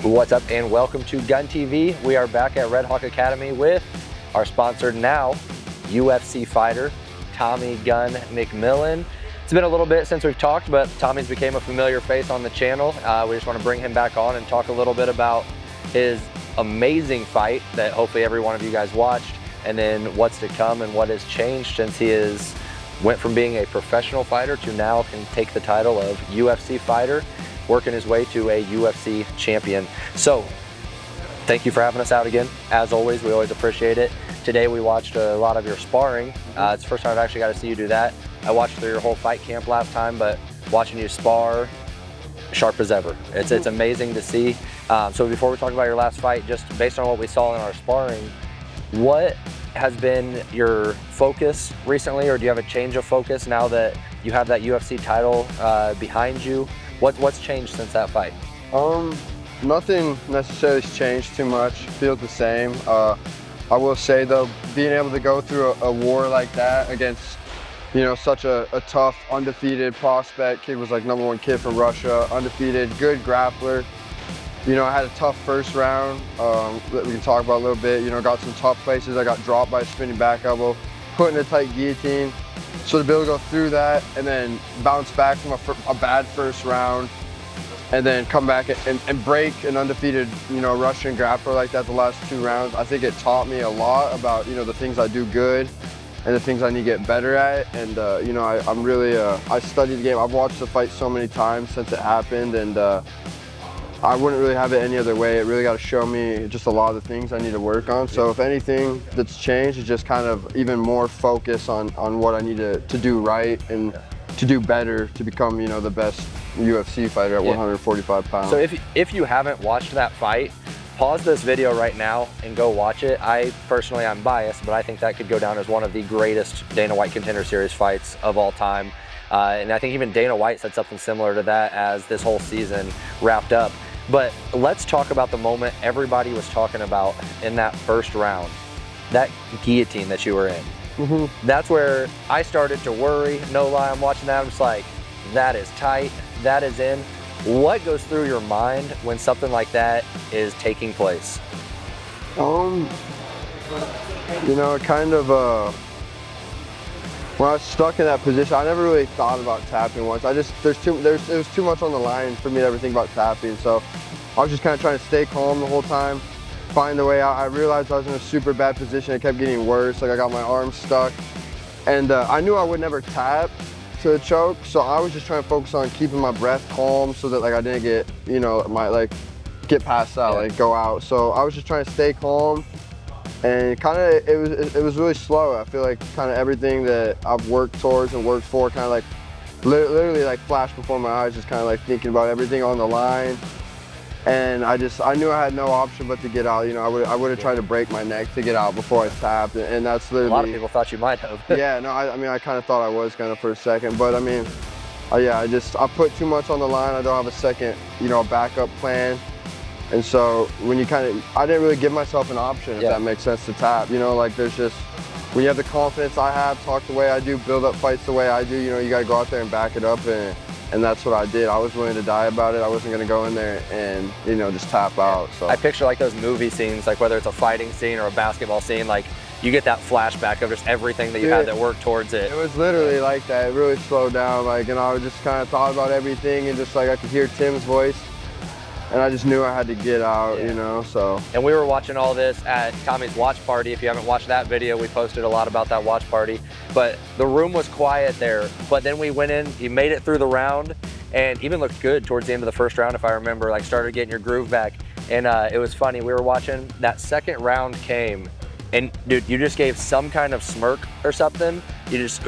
What's up and welcome to GunTv. We are back at Red Hawk Academy with our sponsored now UFC fighter, Tommy Gun Mcmillen. It's been a little bit since we've talked, but Tommy's became a familiar face on the channel. We just want to bring him back on and talk a little bit about his amazing fight that hopefully every one of you guys watched, and then what's to come and what has changed since he went from being a professional fighter to now can take the title of UFC fighter, working his way to a UFC champion. So thank you for having us out again. As always, we always appreciate it. Today we watched a lot of your sparring. It's the first time I've actually got to see you do that. I watched through your whole fight camp last time, but watching you spar, sharp as ever. It's amazing to see. So before we talk about your last fight, just based on what we saw in our sparring, what has been your focus recently, or do you have a change of focus now that you have that UFC title behind you? What's changed since that fight? Nothing necessarily changed too much. Feels the same. I will say though, being able to go through a war like that against, you know, such a tough, undefeated prospect. Kid was like #1 kid from Russia, undefeated, good grappler. You know, I had a tough first round that we can talk about a little bit. You know, got some tough places. I got dropped by a spinning back elbow, put in a tight guillotine. So to be able to go through that and then bounce back from a bad first round and then come back and break an undefeated, you know, Russian grappler like that the last 2 rounds, I think it taught me a lot about, you know, the things I do good and the things I need to get better at. And, you know, I'm really, I studied the game. I've watched the fight so many times since it happened, and I wouldn't really have it any other way. It really got to show me just a lot of the things I need to work on. So if anything that's changed is just kind of even more focus on what I need to do right and to do better to become, you know, the best UFC fighter at 145 pounds. So if you haven't watched that fight, pause this video right now and go watch it. I'm biased, but I think that could go down as one of the greatest Dana White Contender Series fights of all time. And I think even Dana White said something similar to that as this whole season wrapped up. But let's talk about the moment everybody was talking about in that first round, that guillotine that you were in. That's where I started to worry. No lie, I'm watching that, I'm just like, that is tight, that is in. What goes through your mind when something like that is taking place? You know, kind of, when I was stuck in that position, I never really thought about tapping once. It was too much on the line for me to ever think about tapping. So I was just kind of trying to stay calm the whole time, find a way out. I realized I was in a super bad position. It kept getting worse. Like I got my arms stuck, and I knew I would never tap to a choke. So I was just trying to focus on keeping my breath calm so that like I didn't get, you know, get passed out, like go out. So I was just trying to stay calm. And kind of, it was really slow. I feel like kind of everything that I've worked towards and worked for kind of like literally like flashed before my eyes, just kind of like thinking about everything on the line. And I knew I had no option but to get out. You know, I would have tried to break my neck to get out before I tapped, and that's literally. A lot of people thought you might have. Yeah, no, I mean, I kind of thought I was gonna for a second, but I mean, I put too much on the line. I don't have a second, you know, backup plan. And so when you I didn't really give myself an option, if that makes sense, to tap. You know, like there's just, when you have the confidence I have, talk the way I do, build up fights the way I do, you know, you got to go out there and back it up. And that's what I did. I was willing to die about it. I wasn't going to go in there and, you know, just tap out. So I picture like those movie scenes, like whether it's a fighting scene or a basketball scene, like you get that flashback of just everything that you had that worked towards it. It was literally like that. It really slowed down. Like, and I just kind of thought about everything, and just like I could hear Tim's voice. And I just knew I had to get out, you know, so. And we were watching all this at Tommy's watch party. If you haven't watched that video, we posted a lot about that watch party. But the room was quiet there. But then we went in, you made it through the round, and even looked good towards the end of the first round, if I remember, like started getting your groove back. And it was funny, we were watching, that second round came, and dude, you just gave some kind of smirk or something.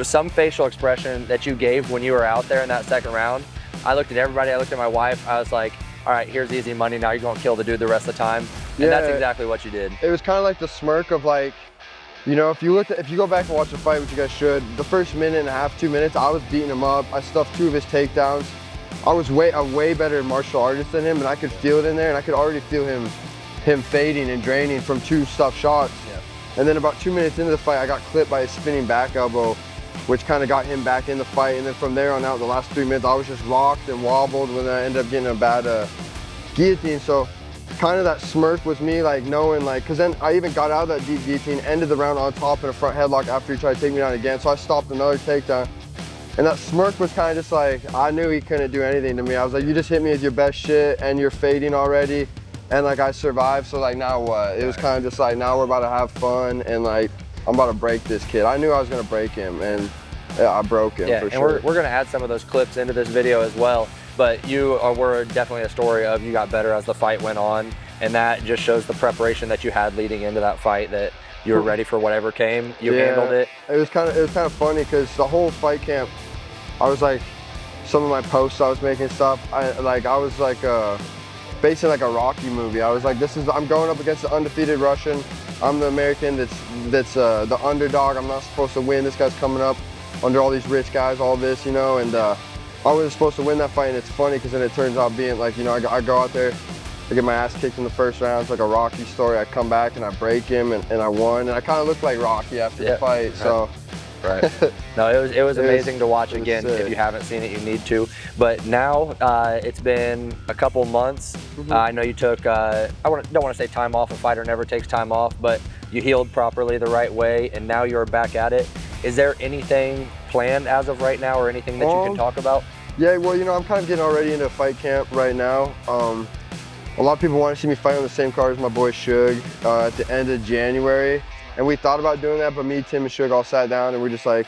Some facial expression that you gave when you were out there in that second round. I looked at everybody, I looked at my wife, I was like, all right, here's easy money, now you're gonna kill the dude the rest of the time. And that's exactly what you did. It was kind of like the smirk of like, you know, if you go back and watch the fight, which you guys should, the first minute and a half, 2 minutes, I was beating him up. I stuffed 2 of his takedowns. I was a way better martial artist than him, and I could feel it in there, and I could already feel him fading and draining from 2 stuffed shots. And then about 2 minutes into the fight, I got clipped by a spinning back elbow, which kind of got him back in the fight. And then from there on out, the last 3 minutes, I was just rocked and wobbled when I ended up getting a bad guillotine. So kind of that smirk was me like knowing like, cause then I even got out of that deep guillotine, ended the round on top in a front headlock after he tried to take me down again. So I stopped another takedown. And that smirk was kind of just like, I knew he couldn't do anything to me. I was like, you just hit me with your best shit and you're fading already. And like I survived, so like now what? It was kind of just like, now we're about to have fun and like, I'm about to break this kid. I knew I was gonna break him and yeah, I broke him for sure. And we're gonna add some of those clips into this video as well. But you were definitely a story of you got better as the fight went on. And that just shows the preparation that you had leading into that fight, that you were ready for whatever came, you handled it. It was kind of funny because the whole fight camp, I was like, some of my posts I was making stuff, I was like basing like a Rocky movie. I was like, I'm going up against the undefeated Russian. I'm the American that's the underdog. I'm not supposed to win. This guy's coming up under all these rich guys, all this, you know, and I was supposed to win that fight. And it's funny because then it turns out being like, you know, I go out there, I get my ass kicked in the first round. It's like a Rocky story. I come back and I break him and I won. And I kind of looked like Rocky after the fight, so. Right. No, it was amazing to watch again. If you haven't seen it, you need to. But now it's been a couple months. I know you took, don't want to say time off. A fighter never takes time off, but you healed properly the right way, and now you're back at it. Is there anything planned as of right now, or anything that you can talk about? Yeah, well, you know, I'm kind of getting already into fight camp right now. A lot of people want to see me fight on the same card as my boy Suge at the end of January. And we thought about doing that, but me, Tim, and Suge all sat down and we're just like,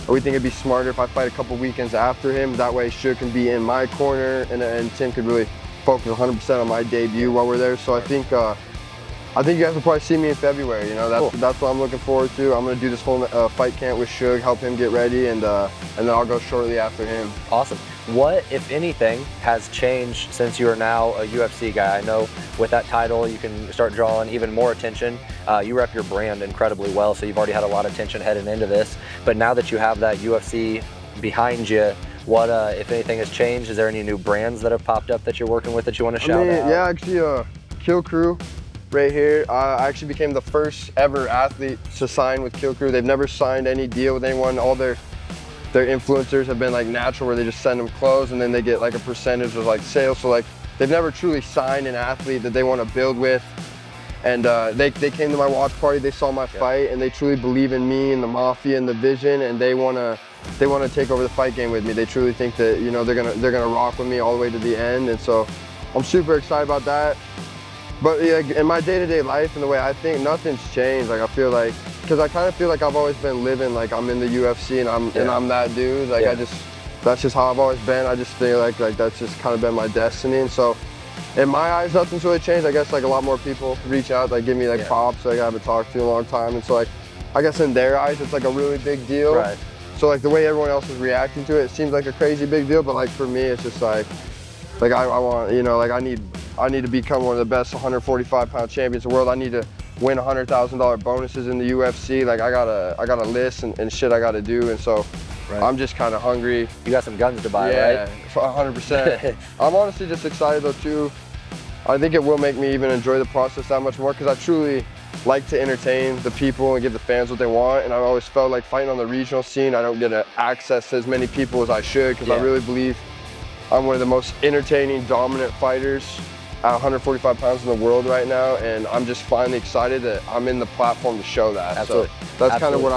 we think it'd be smarter if I fight a couple weekends after him. That way Suge can be in my corner and Tim could really focus 100% on my debut while we're there. So I think you guys will probably see me in February. You know, that's what I'm looking forward to. I'm gonna do this whole fight camp with Suge, help him get ready, and then I'll go shortly after him. Awesome. What, if anything, has changed since you are now a UFC guy? I know with that title, you can start drawing even more attention. You rep your brand incredibly well, so you've already had a lot of attention heading into this. But now that you have that UFC behind you, what, if anything, has changed? Is there any new brands that have popped up that you're working with that you want to shout out? Yeah, actually, Kill Crew. Right here, I actually became the first ever athlete to sign with Kill Crew. They've never signed any deal with anyone. All their influencers have been like natural, where they just send them clothes and then they get like a percentage of like sales. So like they've never truly signed an athlete that they want to build with. And they came to my watch party, they saw my fight, and they truly believe in me and the Mafia and the vision, and they wanna take over the fight game with me. They truly think that, you know, they're gonna rock with me all the way to the end. And so I'm super excited about that. But yeah, in my day-to-day life and the way I think, nothing's changed. Like I feel like, because I kind of feel like I've always been living like I'm in the UFC and I'm that dude. Like that's just how I've always been. I just feel like that's just kind of been my destiny. And so in my eyes, nothing's really changed. I guess like a lot more people reach out, like give me like props like I haven't talked to in a long time. And so like, I guess in their eyes, it's like a really big deal. Right. So like the way everyone else is reacting to it, it seems like a crazy big deal. But like for me, it's just like I want, you know, like I need to become one of the best 145-pound champions in the world. I need to win $100,000 bonuses in the UFC. Like I got a list and shit I got to do, and so I'm just kind of hungry. You got some guns to buy, right? Yeah, 100%. I'm honestly just excited though too. I think it will make me even enjoy the process that much more, because I truly like to entertain the people and give the fans what they want. And I've always felt like fighting on the regional scene, I don't get access to as many people as I should, because I really believe I'm one of the most entertaining, dominant fighters at 145 pounds in the world right now, and I'm just finally excited that I'm in the platform to show that. Absolutely. So that's kind of what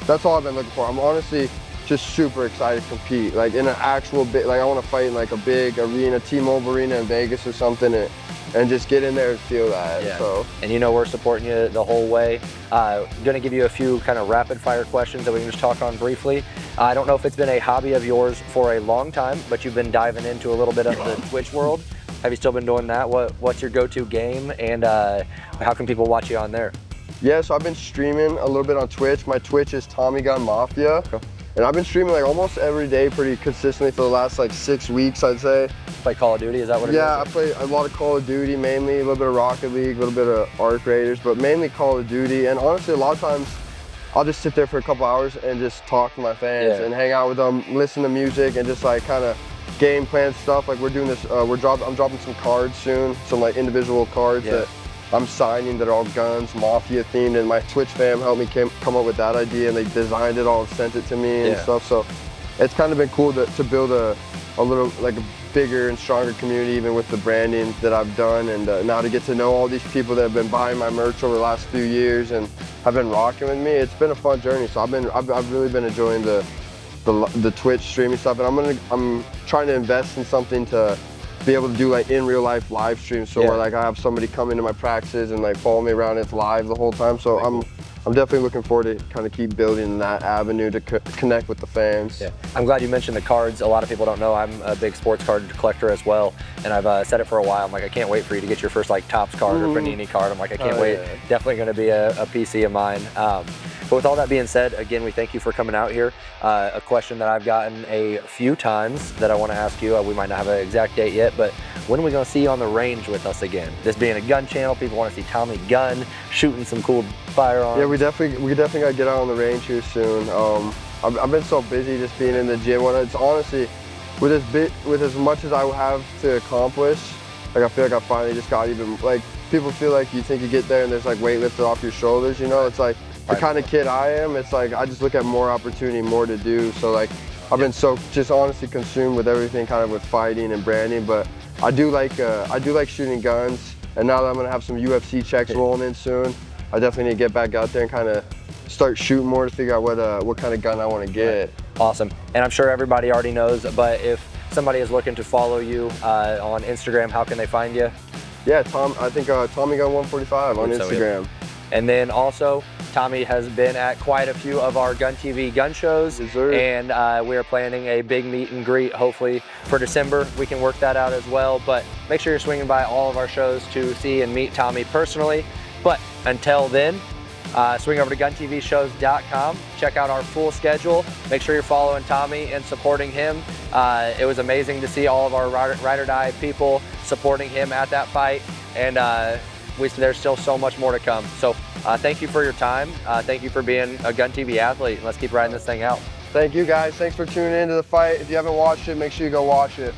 that's all I've been looking for. I'm honestly just super excited to compete, like in an actual big, like I want to fight in like a big arena, T-Mobile Arena in Vegas or something, and just get in there and feel that. Yeah. So. And you know we're supporting you the whole way. Gonna give you a few kind of rapid fire questions that we can just talk on briefly. I don't know if it's been a hobby of yours for a long time, but you've been diving into a little bit of the Twitch world. Have you still been doing that? What's your go-to game, and how can people watch you on there? Yeah, so I've been streaming a little bit on Twitch. My Twitch is Tommy Gun Mafia. Okay. And I've been streaming like almost every day pretty consistently for the last like 6 weeks, I'd say. Play Call of Duty, is that what it is? Yeah, I play a lot of Call of Duty mainly, a little bit of Rocket League, a little bit of Arc Raiders, but mainly Call of Duty. And honestly, a lot of times I'll just sit there for a couple hours and just talk to my fans and hang out with them, listen to music, and just like kind of game plan stuff. Like we're doing this, I'm dropping some cards soon, some like individual cards that I'm signing that are all guns, Mafia themed, and my Twitch fam helped me come up with that idea, and they designed it all and sent it to me and stuff. So it's kind of been cool to build a little, like bigger and stronger community, even with the branding that I've done, and now to get to know all these people that have been buying my merch over the last few years and have been rocking with me. It's been a fun journey. So I've really been enjoying the Twitch streaming stuff, and I'm trying to invest in something to be able to do like in real life live streams, so where like I have somebody come into my practices and like follow me around. It's live the whole time, so I'm definitely looking forward to kind of keep building that avenue to connect with the fans. Yeah, I'm glad you mentioned the cards. A lot of people don't know I'm a big sports card collector as well, and I've said it for a while. I'm like, I can't wait for you to get your first like Topps card or Panini card. I'm like, I can't wait. Yeah. Definitely going to be a PC of mine. But with all that being said, again, we thank you for coming out here. A question that I've gotten a few times that I want to ask you, we might not have an exact date yet, but when are we going to see you on the range with us again? This being a gun channel, people want to see Tommy Gun shooting some cool firearms. Yeah, we definitely got to get out on the range here soon. I've been so busy just being in the gym. When it's honestly, with as much as I have to accomplish, like I feel like I finally just got even, like, people feel like you think you get there and there's like weight lifted off your shoulders, you know? It's like the kind of kid I am, it's like I just look at more opportunity, more to do. So like I've been so just honestly consumed with everything, kind of with fighting and branding, but I do like shooting guns, and now that I'm gonna have some UFC checks rolling in soon, I definitely need to get back out there and kind of start shooting more to figure out what kind of gun I want to get. Awesome. And I'm sure everybody already knows, but if somebody is looking to follow you on Instagram, how can they find you? Yeah, I think Tommy Gun 145 on Instagram. And then also, Tommy has been at quite a few of our GunTv gun shows, and we are planning a big meet and greet, hopefully for December. We can work that out as well, but make sure you're swinging by all of our shows to see and meet Tommy personally. But until then, swing over to GunTVshows.com, check out our full schedule, make sure you're following Tommy and supporting him. It was amazing to see all of our Ride or Die people supporting him at that fight, and there's still so much more to come. So thank you for your time. Thank you for being a GunTv athlete, and let's keep riding this thing out. Thank you guys. Thanks for tuning in to the fight. If you haven't watched it, make sure you go watch it.